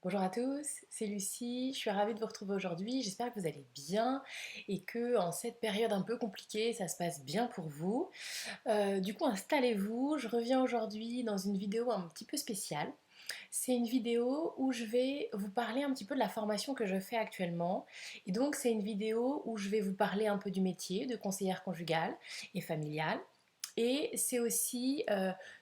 Bonjour à tous, c'est Lucie, je suis ravie de vous retrouver aujourd'hui, j'espère que vous allez bien et que en cette période un peu compliquée, ça se passe bien pour vous. Du coup, installez-vous, je reviens aujourd'hui dans une vidéo un petit peu spéciale. C'est une vidéo où je vais vous parler un petit peu de la formation que je fais actuellement. Et donc, c'est une vidéo où je vais vous parler un peu du métier de conseillère conjugale et familiale. Et c'est aussi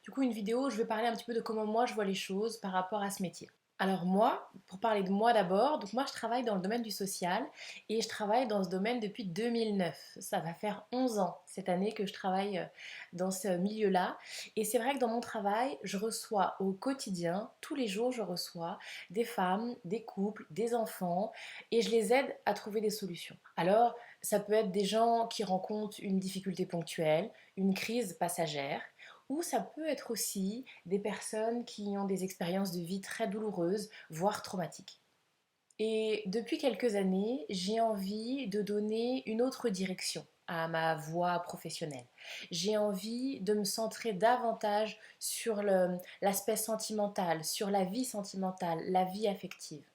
du coup une vidéo où je vais parler un petit peu de comment moi je vois les choses par rapport à ce métier. Alors moi, pour parler de moi d'abord, donc moi je travaille dans le domaine du social et je travaille dans ce domaine depuis 2009. Ça va faire 11 ans cette année que je travaille dans ce milieu-là. Et c'est vrai que dans mon travail, je reçois au quotidien, tous les jours, je reçois des femmes, des couples, des enfants et je les aide à trouver des solutions. Alors, ça peut être des gens qui rencontrent une difficulté ponctuelle, une crise passagère, ou ça peut être aussi des personnes qui ont des expériences de vie très douloureuses, voire traumatiques. Et depuis quelques années, j'ai envie de donner une autre direction à ma voie professionnelle. J'ai envie de me centrer davantage sur l'aspect sentimental, sur la vie sentimentale, la vie affective.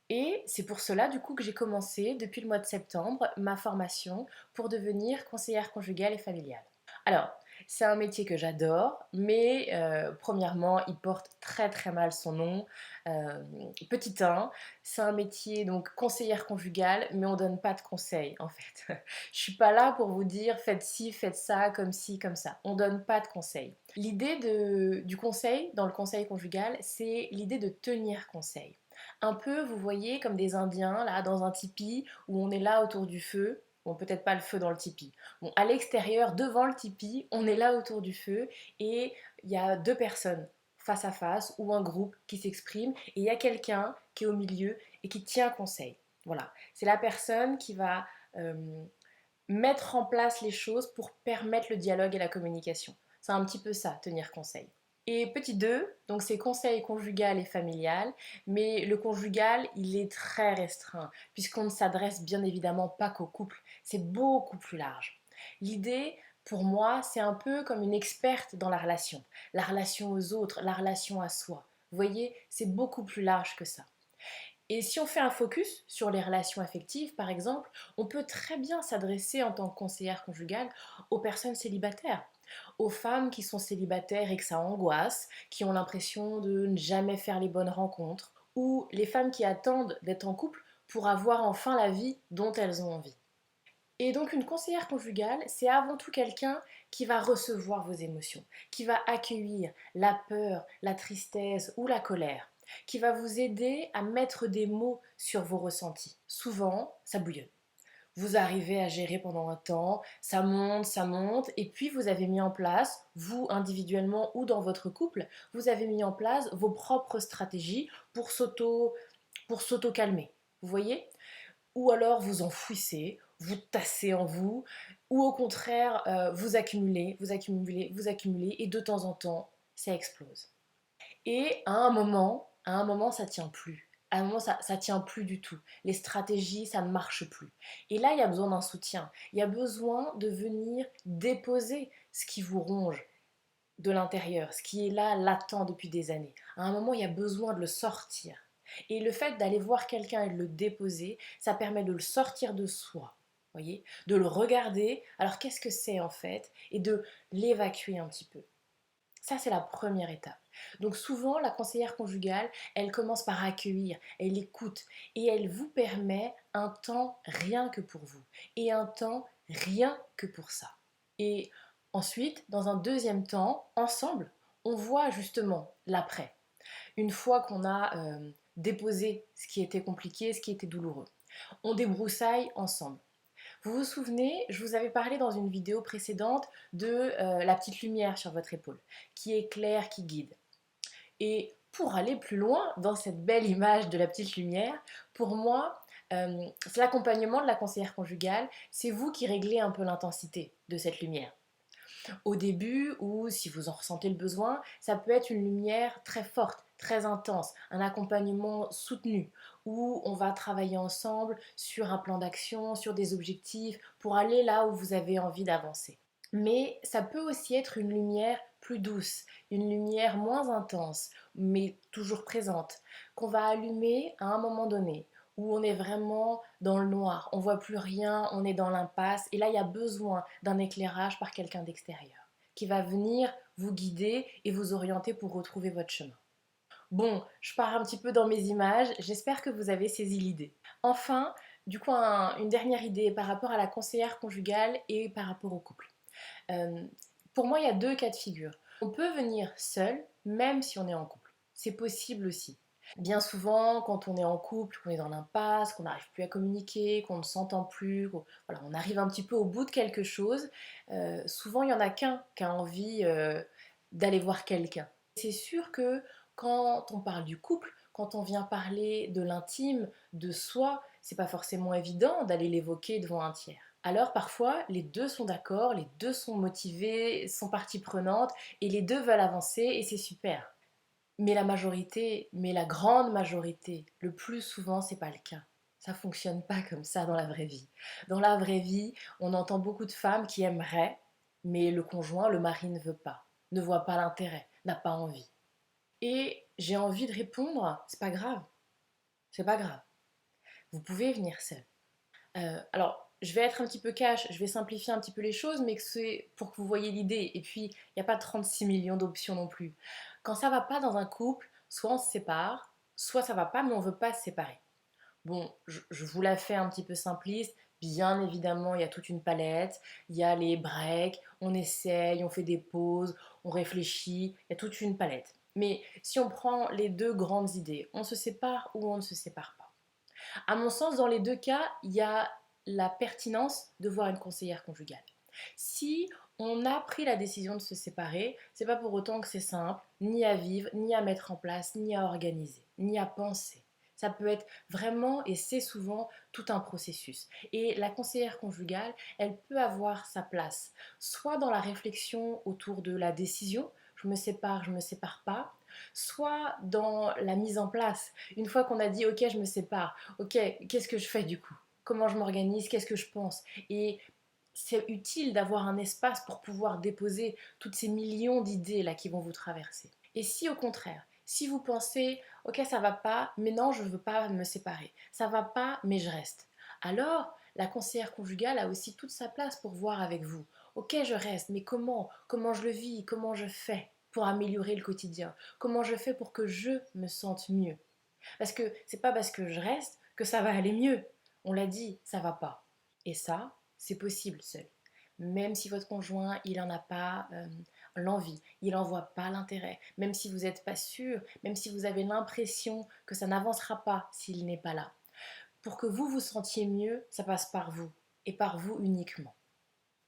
Et c'est pour cela du coup que j'ai commencé depuis le mois de septembre ma formation pour devenir conseillère conjugale et familiale. Alors, c'est un métier que j'adore, mais premièrement, il porte très très mal son nom. Euh, Petit 1, c'est un métier donc conseillère conjugale, mais on donne pas de conseils en fait. Je suis pas là pour vous dire faites ci, faites ça, comme ci, comme ça. On donne pas de conseils. L'idée du conseil dans le conseil conjugal, c'est l'idée de tenir conseil. Un peu, vous voyez, comme des Indiens là dans un tipi où on est là autour du feu. Bon, peut-être pas le feu dans le tipi. Bon, à l'extérieur, devant le tipi, on est là autour du feu et il y a deux personnes face à face ou un groupe qui s'exprime et il y a quelqu'un qui est au milieu et qui tient conseil. Voilà, c'est la personne qui va euh, mettre en place les choses pour permettre le dialogue et la communication. C'est un petit peu ça, tenir conseil. Et petit 2, donc c'est conseil conjugal et familial, mais le conjugal, il est très restreint, puisqu'on ne s'adresse bien évidemment pas qu'au couple, c'est beaucoup plus large. L'idée, pour moi, c'est un peu comme une experte dans la relation aux autres, la relation à soi. Vous voyez, c'est beaucoup plus large que ça. Et si on fait un focus sur les relations affectives, par exemple, on peut très bien s'adresser en tant que conseillère conjugale aux personnes célibataires, aux femmes qui sont célibataires et que ça angoisse, qui ont l'impression de ne jamais faire les bonnes rencontres, ou les femmes qui attendent d'être en couple pour avoir enfin la vie dont elles ont envie. Et donc une conseillère conjugale, c'est avant tout quelqu'un qui va recevoir vos émotions, qui va accueillir la peur, la tristesse ou la colère, qui va vous aider à mettre des mots sur vos ressentis. Souvent, ça bouillonne. Vous arrivez à gérer pendant un temps, ça monte, et puis vous avez mis en place, vous individuellement ou dans votre couple, vous avez mis en place vos propres stratégies pour s'auto-calmer. Vous voyez? Ou alors vous enfouissez, vous tassez en vous, ou au contraire, vous accumulez, vous accumulez, vous accumulez, et de temps en temps, ça explose. Et à un moment, ça tient plus. À un moment, ça tient plus du tout. Les stratégies, ça ne marche plus. Et là, il y a besoin d'un soutien. Il y a besoin de venir déposer ce qui vous ronge de l'intérieur, ce qui est là, latent depuis des années. À un moment, il y a besoin de le sortir. Et le fait d'aller voir quelqu'un et de le déposer, ça permet de le sortir de soi, voyez, de le regarder, alors qu'est-ce que c'est en fait, et de l'évacuer un petit peu. Ça, c'est la première étape. Donc souvent, la conseillère conjugale, elle commence par accueillir, elle écoute, et elle vous permet un temps rien que pour vous, et un temps rien que pour ça. Et ensuite, dans un deuxième temps, ensemble, on voit justement l'après. Une fois qu'on a déposé ce qui était compliqué, ce qui était douloureux, on débroussaille ensemble. Vous vous souvenez, je vous avais parlé dans une vidéo précédente de la petite lumière sur votre épaule, qui éclaire, qui guide. Et pour aller plus loin dans cette belle image de la petite lumière, pour moi, c'est l'accompagnement de la conseillère conjugale, c'est vous qui réglez un peu l'intensité de cette lumière. Au début, ou si vous en ressentez le besoin, ça peut être une lumière très forte, très intense, un accompagnement soutenu, où on va travailler ensemble sur un plan d'action, sur des objectifs, pour aller là où vous avez envie d'avancer. Mais ça peut aussi être une lumière plus douce, une lumière moins intense, mais toujours présente, qu'on va allumer à un moment donné, où on est vraiment dans le noir, on voit plus rien, on est dans l'impasse, et là il y a besoin d'un éclairage par quelqu'un d'extérieur, qui va venir vous guider et vous orienter pour retrouver votre chemin. Bon, je pars un petit peu dans mes images, j'espère que vous avez saisi l'idée. Enfin, du coup, une dernière idée par rapport à la conseillère conjugale et par rapport au couple. Euh, pour moi, il y a deux cas de figure. On peut venir seul, même si on est en couple. C'est possible aussi. Bien souvent, quand on est en couple, qu'on est dans l'impasse, qu'on n'arrive plus à communiquer, qu'on ne s'entend plus, voilà, on arrive un petit peu au bout de quelque chose, souvent il n'y en a qu'un qui a envie d'aller voir quelqu'un. C'est sûr que quand on parle du couple, quand on vient parler de l'intime, de soi, c'est pas forcément évident d'aller l'évoquer devant un tiers. Alors parfois, les deux sont d'accord, les deux sont motivés, sont partie prenante et les deux veulent avancer et c'est super. Mais la majorité, mais la grande majorité, le plus souvent, c'est pas le cas. Ça fonctionne pas comme ça dans la vraie vie. Dans la vraie vie, on entend beaucoup de femmes qui aimeraient, mais le conjoint, le mari ne veut pas, ne voit pas l'intérêt, n'a pas envie. Et j'ai envie de répondre, c'est pas grave, c'est pas grave. Vous pouvez venir seul. Alors, je vais être un petit peu cash, je vais simplifier un petit peu les choses, mais c'est pour que vous voyez l'idée. Et puis, il n'y a pas 36 millions d'options non plus. Quand ça va pas dans un couple, soit on se sépare, soit ça va pas, mais on veut pas se séparer. Bon, je vous la fais un petit peu simpliste. Bien évidemment, il y a toute une palette. Il y a les breaks, on essaye, on fait des pauses, on réfléchit. Il y a toute une palette. Mais si on prend les deux grandes idées, on se sépare ou on ne se sépare pas. À mon sens, dans les deux cas, il y a la pertinence de voir une conseillère conjugale. Si on a pris la décision de se séparer, c'est pas pour autant que c'est simple, ni à vivre, ni à mettre en place, ni à organiser, ni à penser. Ça peut être vraiment, et c'est souvent, tout un processus. Et la conseillère conjugale, elle peut avoir sa place, soit dans la réflexion autour de la décision, je me sépare pas, soit dans la mise en place. Une fois qu'on a dit, ok, je me sépare, ok, qu'est-ce que je fais du coup? Comment je m'organise? Qu'est-ce que je pense? Et c'est utile d'avoir un espace pour pouvoir déposer toutes ces millions d'idées là qui vont vous traverser. Et si au contraire, si vous pensez, ok, ça va pas, mais non, je veux pas me séparer, ça va pas, mais je reste. Alors, la conseillère conjugale a aussi toute sa place pour voir avec vous. Ok, je reste, mais comment? Comment je le vis? Comment je fais pour améliorer le quotidien? Comment je fais pour que je me sente mieux? Parce que c'est pas parce que je reste que ça va aller mieux. On l'a dit, ça va pas. Et ça, c'est possible seul. Même si votre conjoint, il n'en a pas l'envie, il n'en voit pas l'intérêt, même si vous n'êtes pas sûr, même si vous avez l'impression que ça n'avancera pas s'il n'est pas là. Pour que vous vous sentiez mieux, ça passe par vous, et par vous uniquement.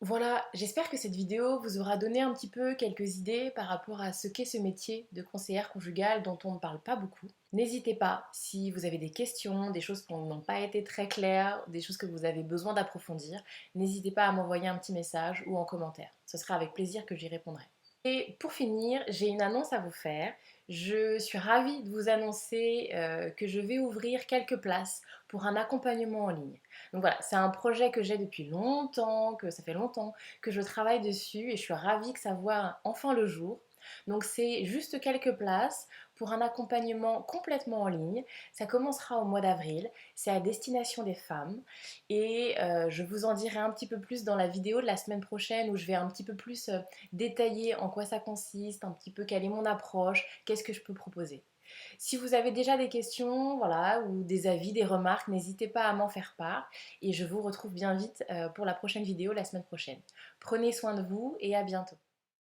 Voilà, j'espère que cette vidéo vous aura donné un petit peu quelques idées par rapport à ce qu'est ce métier de conseillère conjugale dont on ne parle pas beaucoup. N'hésitez pas, si vous avez des questions, des choses qui n'ont pas été très claires, des choses que vous avez besoin d'approfondir, n'hésitez pas à m'envoyer un petit message ou en commentaire. Ce sera avec plaisir que j'y répondrai. Et pour finir, j'ai une annonce à vous faire. Je suis ravie de vous annoncer que je vais ouvrir quelques places pour un accompagnement en ligne. Donc voilà, c'est un projet que j'ai depuis longtemps, que ça fait longtemps que je travaille dessus et je suis ravie que ça voit enfin le jour. Donc c'est juste quelques places pour un accompagnement complètement en ligne. Ça commencera au mois d'avril, c'est à destination des femmes et je vous en dirai un petit peu plus dans la vidéo de la semaine prochaine où je vais un petit peu plus détailler en quoi ça consiste, un petit peu quelle est mon approche, qu'est-ce que je peux proposer. Si vous avez déjà des questions, voilà, ou des avis, des remarques, n'hésitez pas à m'en faire part et je vous retrouve bien vite pour la prochaine vidéo la semaine prochaine. Prenez soin de vous et à bientôt.